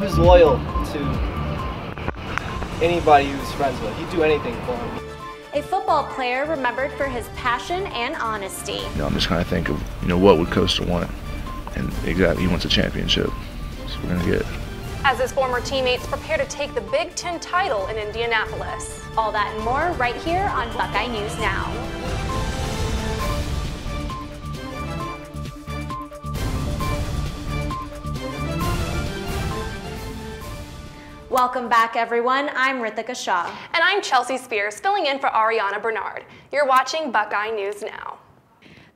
was loyal to anybody he was friends with. He'd do anything for him. A football player remembered for his passion and honesty. I'm just trying to think of, what would Costa want? And exactly, he wants a championship. So we're going to get it. As his former teammates prepare to take the Big Ten title in Indianapolis. All that and more right here on Buckeye News Now. Welcome back, everyone. I'm Rithika Shah. And I'm Chelsea Spears, filling in for Ariana Bernard. You're watching Buckeye News Now.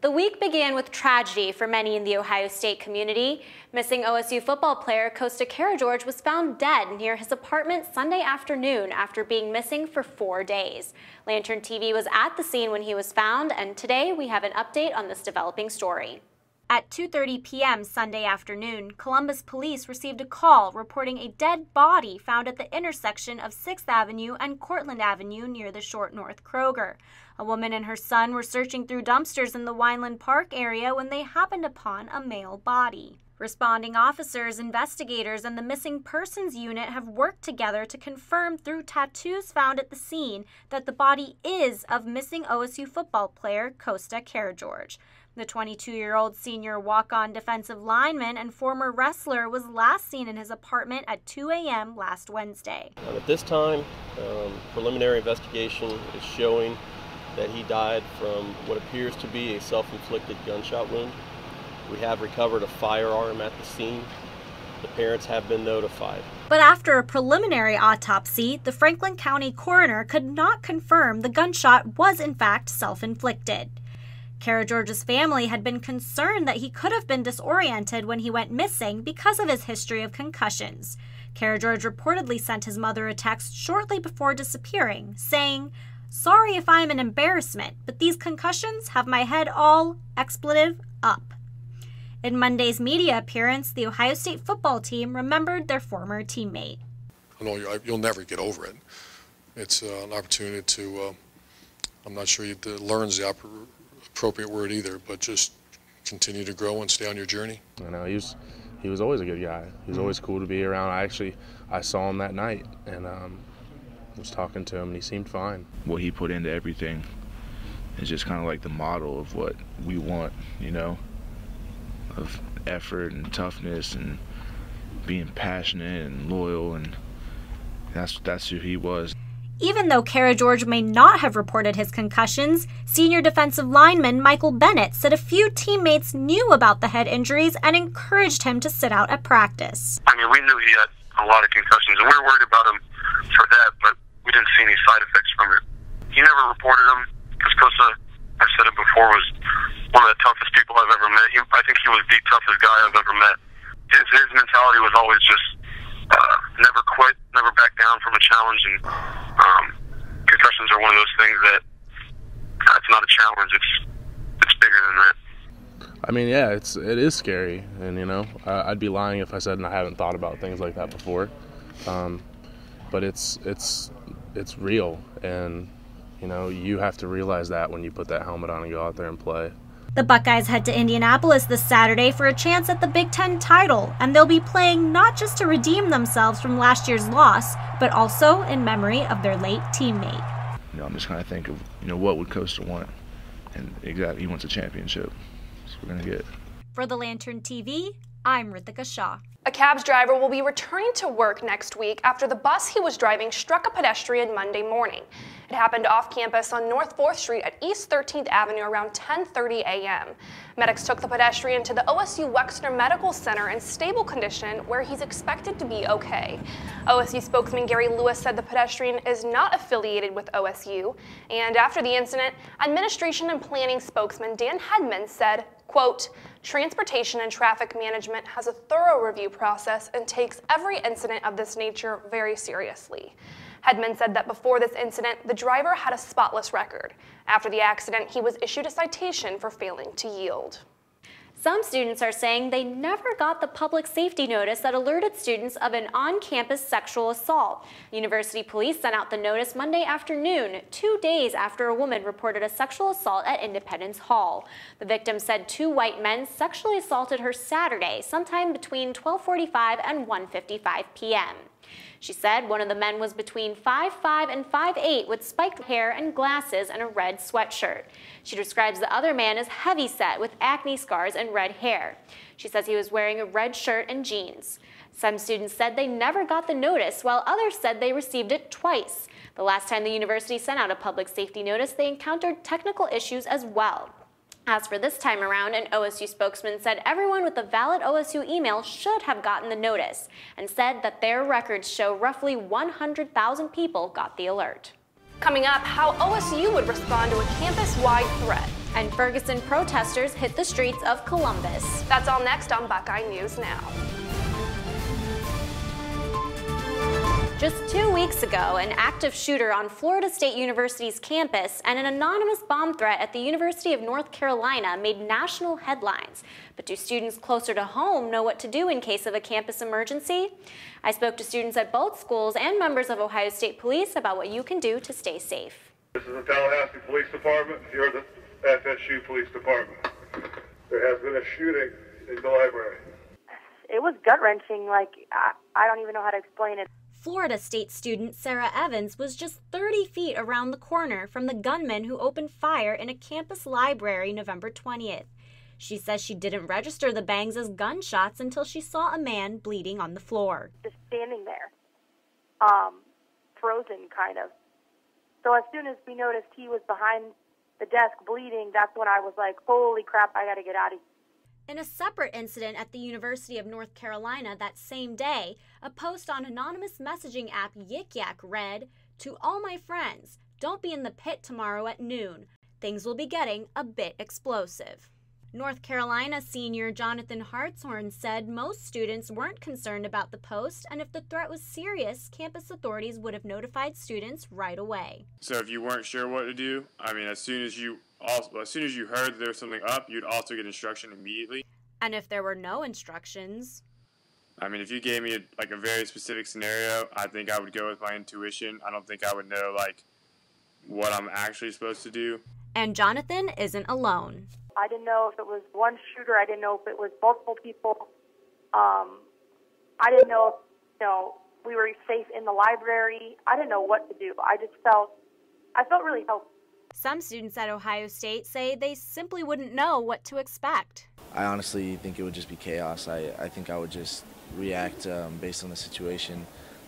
The week began with tragedy for many in the Ohio State community. Missing OSU football player Karageorge was found dead near his apartment Sunday afternoon after being missing for 4 days. Lantern TV was at the scene when he was found, and today we have an update on this developing story. At 2:30 p.m. Sunday afternoon, Columbus police received a call reporting a dead body found at the intersection of 6th Avenue and Cortland Avenue near the Short North Kroger. A woman and her son were searching through dumpsters in the Wineland Park area when they happened upon a male body. Responding officers, investigators, and the Missing Persons Unit have worked together to confirm through tattoos found at the scene that the body is of missing OSU football player Karageorge. The 22-year-old senior walk-on defensive lineman and former wrestler was last seen in his apartment at 2 a.m. last Wednesday. At this time, preliminary investigation is showing that he died from what appears to be a self-inflicted gunshot wound. We have recovered a firearm at the scene. The parents have been notified. But after a preliminary autopsy, the Franklin County coroner could not confirm the gunshot was in fact self-inflicted. Karageorge's family had been concerned that he could have been disoriented when he went missing because of his history of concussions. Karageorge reportedly sent his mother a text shortly before disappearing, saying, "Sorry if I'm an embarrassment, but these concussions have my head all up." In Monday's media appearance, the Ohio State football team remembered their former teammate. You'll never get over it. It's an opportunity to, I'm not sure learn's the appropriate word either, but just continue to grow and stay on your journey. He was always a good guy. He was always cool to be around. I saw him that night and was talking to him and he seemed fine. What he put into everything is just kind of like the model of what we want, of effort and toughness and being passionate and loyal, and that's who he was. Even though Karageorge may not have reported his concussions, senior defensive lineman Michael Bennett said a few teammates knew about the head injuries and encouraged him to sit out at practice. We knew he had a lot of concussions, and we were worried about him for that, but we didn't see any side effects from it. He never reported them because Costa, I've said it before, was one of the toughest people I've ever met. I think he was the toughest guy I've ever met. His mentality was always just never quit, never back down from a challenge, and concussions are one of those things that it's not a challenge, it's bigger than that. Yeah, it is scary, and I'd be lying if I said I haven't thought about things like that before. But it's real, and you have to realize that when you put that helmet on and go out there and play. The Buckeyes head to Indianapolis this Saturday for a chance at the Big Ten title, and they'll be playing not just to redeem themselves from last year's loss, but also in memory of their late teammate. I'm just trying to think of, what would Costa want? And exactly, he wants a championship. So we're going to get it. For the Lantern TV, I'm Rithika Shah. A cab's driver will be returning to work next week after the bus he was driving struck a pedestrian Monday morning. It happened off campus on North 4th Street at East 13th Avenue around 10:30 a.m. Medics took the pedestrian to the OSU Wexner Medical Center in stable condition where he's expected to be okay. OSU spokesman Gary Lewis said the pedestrian is not affiliated with OSU. And after the incident, Administration and Planning spokesman Dan Hedman said, quote, "Transportation and traffic management has a thorough review process and takes every incident of this nature very seriously." Hedman said that before this incident, the driver had a spotless record. After the accident, he was issued a citation for failing to yield. Some students are saying they never got the public safety notice that alerted students of an on-campus sexual assault. University police sent out the notice Monday afternoon, 2 days after a woman reported a sexual assault at Independence Hall. The victim said 2 white men sexually assaulted her Saturday, sometime between 12:45 and 1:55 p.m. She said one of the men was between 5'5" and 5'8" with spiked hair and glasses and a red sweatshirt. She describes the other man as heavyset with acne scars and red hair. She says he was wearing a red shirt and jeans. Some students said they never got the notice, while others said they received it twice. The last time the university sent out a public safety notice, they encountered technical issues as well. As for this time around, an OSU spokesman said everyone with a valid OSU email should have gotten the notice, and said that their records show roughly 100,000 people got the alert. Coming up, how OSU would respond to a campus-wide threat. And Ferguson protesters hit the streets of Columbus. That's all next on Buckeye News Now. Just 2 weeks ago, an active shooter on Florida State University's campus and an anonymous bomb threat at the University of North Carolina made national headlines. But do students closer to home know what to do in case of a campus emergency? I spoke to students at both schools and members of Ohio State Police about what you can do to stay safe. This is the Tallahassee Police Department. Here the FSU Police Department. There has been a shooting in the library. It was gut-wrenching. I don't even know how to explain it. Florida State student Sarah Evans was just 30 feet around the corner from the gunman who opened fire in a campus library November 20th. She says she didn't register the bangs as gunshots until she saw a man bleeding on the floor. Just standing there, frozen kind of. So as soon as we noticed he was behind the desk bleeding, that's when I was like, holy crap, I gotta get out of here. In a separate incident at the University of North Carolina that same day, a post on anonymous messaging app Yik Yak read, "To all my friends, don't be in the pit tomorrow at noon. Things will be getting a bit explosive." North Carolina senior Jonathan Hartshorn said most students weren't concerned about the post, and if the threat was serious, campus authorities would have notified students right away. So if you weren't sure what to do, as soon as you heard there was something up, you'd also get instruction immediately. And if there were no instructions? If you gave me a very specific scenario, I think I would go with my intuition. I don't think I would know what I'm actually supposed to do. And Jonathan isn't alone. I didn't know if it was one shooter. I didn't know if it was multiple people. I didn't know if, we were safe in the library. I didn't know what to do. I felt really helpless. Some students at Ohio State say they simply wouldn't know what to expect. I honestly think it would just be chaos. I think I would just react based on the situation.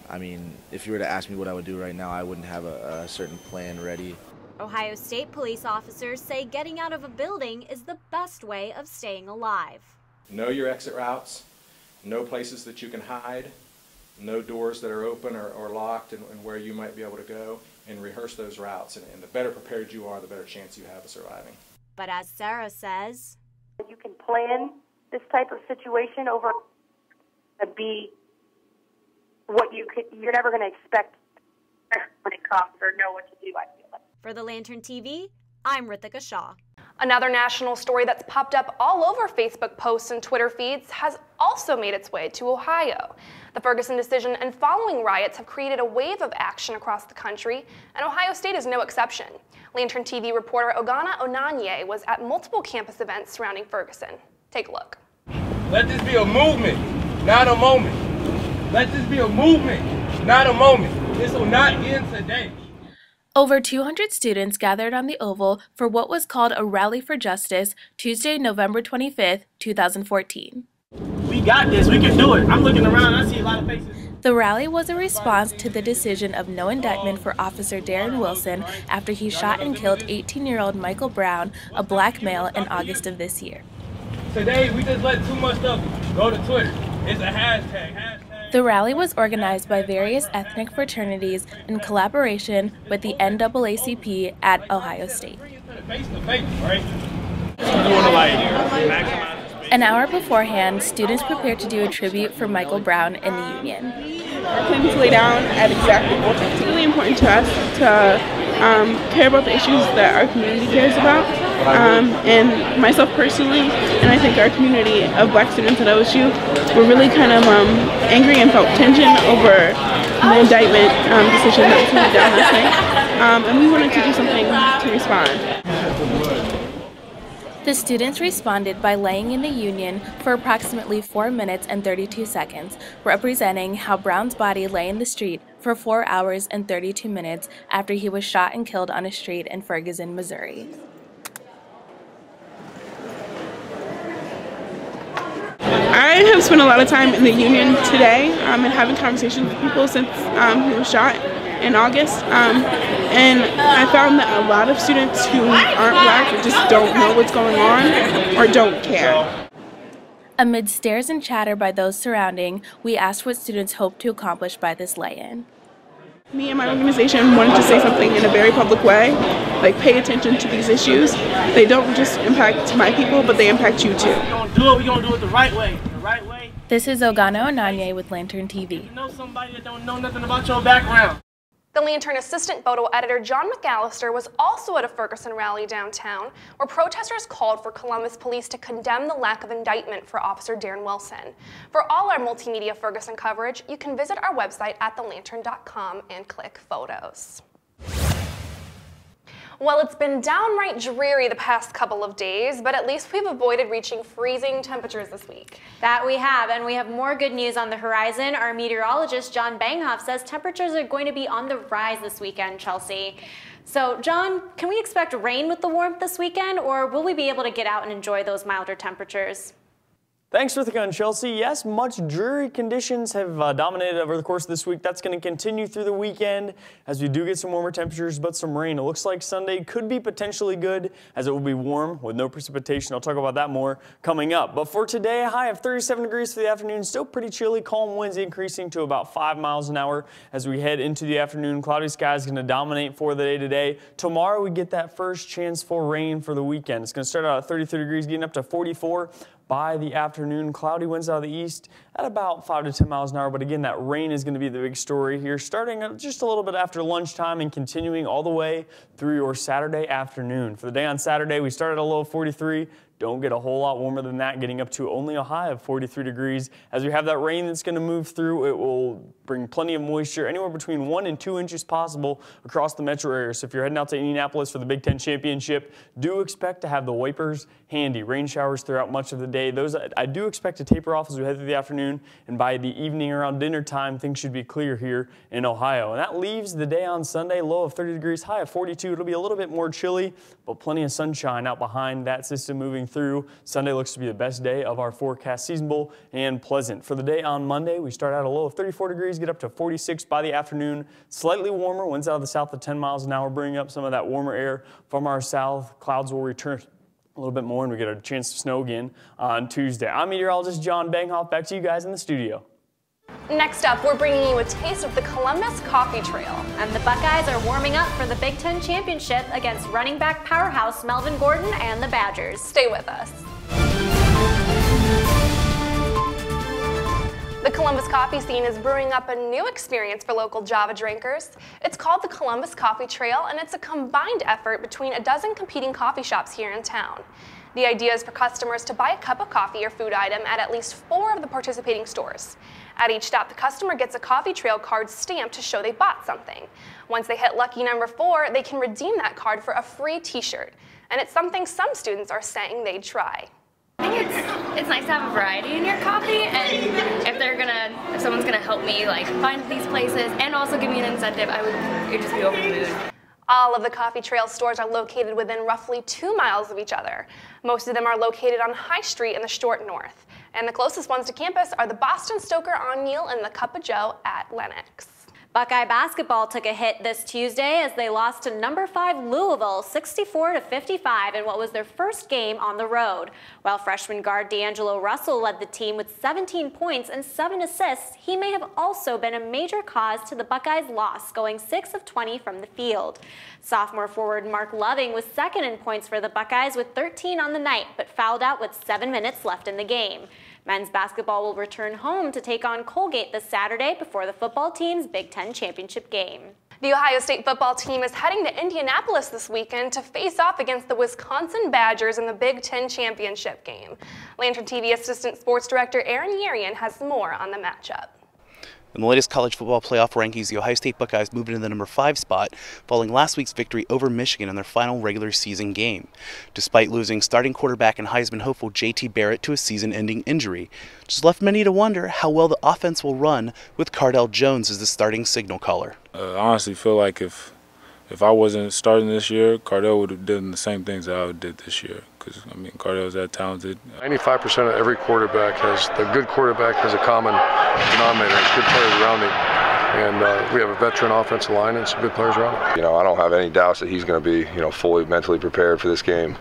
If you were to ask me what I would do right now, I wouldn't have a certain plan ready. Ohio State police officers say getting out of a building is the best way of staying alive. Know your exit routes, know places that you can hide, know doors that are open or locked and where you might be able to go, and rehearse those routes. And the better prepared you are, the better chance you have of surviving. But as Sarah says, you can plan this type of situation over to be what you're never going to expect when it comes or know what to do, I feel like. For the Lantern TV, I'm Rithika Shah. Another national story that's popped up all over Facebook posts and Twitter feeds has also made its way to Ohio. The Ferguson decision and following riots have created a wave of action across the country, and Ohio State is no exception. Lantern TV reporter Ogana Onanye was at multiple campus events surrounding Ferguson. Take a look. Let this be a movement, not a moment. Let this be a movement, not a moment. This will not end today. Over 200 students gathered on the Oval for what was called a Rally for Justice Tuesday, November 25th, 2014. We got this. We can do it. I'm looking around. I see a lot of faces. The rally was a response to the decision of no indictment for Officer Darren Wilson after he shot and killed 18-year-old Michael Brown, a black male, in August of this year. Today, we just let too much stuff go to Twitter. It's a hashtag. The rally was organized by various ethnic fraternities in collaboration with the NAACP at Ohio State. An hour beforehand, students prepared to do a tribute for Michael Brown in the Union. We're planning to lay down at exactly 4:15. It's really important to us to care about the issues that our community cares about. and myself personally, and I think our community of black students at OSU were really kind of angry and felt tension over the indictment decision that was handed down last night, and we wanted to do something to respond. The students responded by laying in the Union for approximately 4 minutes and 32 seconds, representing how Brown's body lay in the street for 4 hours and 32 minutes after he was shot and killed on a street in Ferguson, Missouri. I have spent a lot of time in the Union today and having conversations with people since he was shot in August, and I found that a lot of students who aren't black or just don't know what's going on or don't care. Amid stares and chatter by those surrounding, we asked what students hoped to accomplish by this lay-in. Me and my organization wanted to say something in a very public way, like pay attention to these issues. They don't just impact my people, but they impact you too. We're gonna do it the right way. This is Ogano Onanye with Lantern TV. You know somebody that don't know nothing about your background. The Lantern assistant photo editor John McAllister was also at a Ferguson rally downtown where protesters called for Columbus police to condemn the lack of indictment for Officer Darren Wilson. For all our multimedia Ferguson coverage, you can visit our website at thelantern.com and click photos. Well, it's been downright dreary the past couple of days, but at least we've avoided reaching freezing temperatures this week. That we have, and we have more good news on the horizon. Our meteorologist, John Banghoff, says temperatures are going to be on the rise this weekend, Chelsea. So, John, can we expect rain with the warmth this weekend, or will we be able to get out and enjoy those milder temperatures? Thanks for the gun, Chelsea. Yes, much dreary conditions have dominated over the course of this week. That's going to continue through the weekend as we do get some warmer temperatures, but some rain. It looks like Sunday could be potentially good as it will be warm with no precipitation. I'll talk about that more coming up. But for today, a high of 37 degrees for the afternoon. Still pretty chilly. Calm winds increasing to about 5 miles an hour as we head into the afternoon. Cloudy skies going to dominate for the day today. Tomorrow we get that first chance for rain for the weekend. It's going to start out at 33 degrees, getting up to 44. By the afternoon, cloudy winds out of the east at about 5 to 10 miles an hour. But again, that rain is going to be the big story here, starting just a little bit after lunchtime and continuing all the way through your Saturday afternoon. For the day on Saturday, we start at a low of 43. Don't get a whole lot warmer than that, getting up to only a high of 43 degrees. As we have that rain that's going to move through, it will bring plenty of moisture, anywhere between 1 and 2 inches possible across the metro area. So if you're heading out to Indianapolis for the Big Ten Championship, do expect to have the wipers handy. Rain showers throughout much of the day. Those I do expect to taper off as we head through the afternoon, and by the evening around dinner time, things should be clear here in Ohio. And that leaves the day on Sunday, low of 30 degrees, high of 42. It'll be a little bit more chilly, but plenty of sunshine out behind that system moving through. Sunday looks to be the best day of our forecast, seasonable and pleasant. For the day on Monday, we start out a low of 34 degrees, get up to 46 by the afternoon. Slightly warmer, winds out of the south at 10 miles an hour, bringing up some of that warmer air from our south. Clouds will return a little bit more, and we get a chance to snow again on Tuesday. I'm meteorologist John Banghoff. Back to you guys in the studio. Next up, we're bringing you a taste of the Columbus Coffee Trail. And the Buckeyes are warming up for the Big Ten Championship against running back powerhouse Melvin Gordon and the Badgers. Stay with us. The Columbus coffee scene is brewing up a new experience for local Java drinkers. It's called the Columbus Coffee Trail, and it's a combined effort between a dozen competing coffee shops here in town. The idea is for customers to buy a cup of coffee or food item at least 4 of the participating stores. At each stop, the customer gets a coffee trail card stamped to show they bought something. Once they hit lucky number 4, they can redeem that card for a free t-shirt. And it's something some students are saying they'd try. I think it's nice to have a variety in your coffee, and if someone's gonna help me find these places and also give me an incentive, it'd just be over the moon. All of the Coffee Trail stores are located within roughly 2 miles of each other. Most of them are located on High Street in the Short North. And the closest ones to campus are the Boston Stoker O'Neill and the Cup of Joe at Lenox. Buckeye basketball took a hit this Tuesday as they lost to number 5 Louisville 64-55 in what was their first game on the road. While freshman guard D'Angelo Russell led the team with 17 points and 7 assists, he may have also been a major cause to the Buckeyes' loss, going 6 of 20 from the field. Sophomore forward Mark Loving was second in points for the Buckeyes with 13 on the night, but fouled out with 7 minutes left in the game. Men's basketball will return home to take on Colgate this Saturday before the football team's Big Ten Championship game. The Ohio State football team is heading to Indianapolis this weekend to face off against the Wisconsin Badgers in the Big Ten championship game. Lantern TV Assistant Sports Director Aaron Yerian has more on the matchup. In the latest college football playoff rankings, the Ohio State Buckeyes moved into the number 5 spot following last week's victory over Michigan in their final regular season game. Despite losing starting quarterback and Heisman hopeful J.T. Barrett to a season-ending injury, just left many to wonder how well the offense will run with Cardell Jones as the starting signal caller. I honestly feel like if I wasn't starting this year, Cardell would have done the same things that I did this year. Because, I mean, Cardell's that talented. 95% of every quarterback the good quarterback has a common denominator. It's good players around him. And we have a veteran offensive line and some good players around him. You know, I don't have any doubts that he's going to be, fully mentally prepared for this game.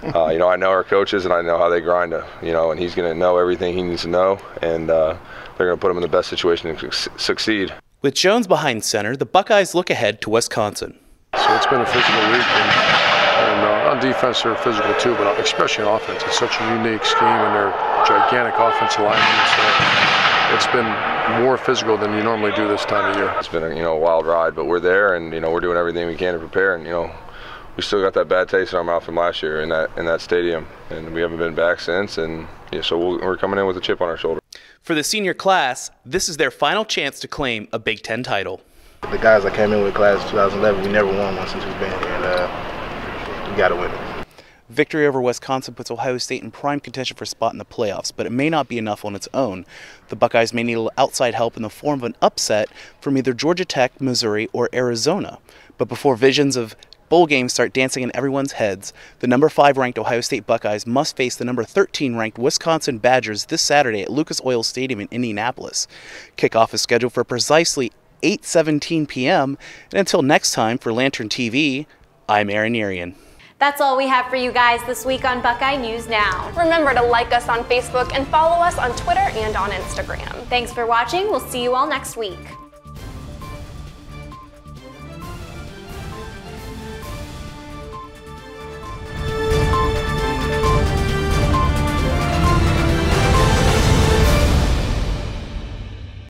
I know our coaches and I know how they grind, and he's going to know everything he needs to know. And they're going to put him in the best situation to succeed. With Jones behind center, the Buckeyes look ahead to Wisconsin. So it's been a physical week, and on defense they're physical too, but especially on offense. It's such a unique scheme, and they're gigantic offensive linemen. So it's been more physical than you normally do this time of year. It's been a wild ride, but we're there, and we're doing everything we can to prepare. And we still got that bad taste in our mouth from last year in that stadium, and we haven't been back since. And so we're coming in with a chip on our shoulder. For the senior class, this is their final chance to claim a Big Ten title. The guys that came in with class of 2011, we never won one since we've been here, and we got to win it. Victory over Wisconsin puts Ohio State in prime contention for a spot in the playoffs, but it may not be enough on its own. The Buckeyes may need outside help in the form of an upset from either Georgia Tech, Missouri, or Arizona. But before visions of bowl games start dancing in everyone's heads, the number 5 ranked Ohio State Buckeyes must face the number 13 ranked Wisconsin Badgers this Saturday at Lucas Oil Stadium in Indianapolis. Kickoff is scheduled for precisely 8:17 p.m. And until next time, for Lantern TV, I'm Aaron Yerian. That's all we have for you guys this week on Buckeye News Now. Remember to like us on Facebook and follow us on Twitter and on Instagram. Thanks for watching. We'll see you all next week.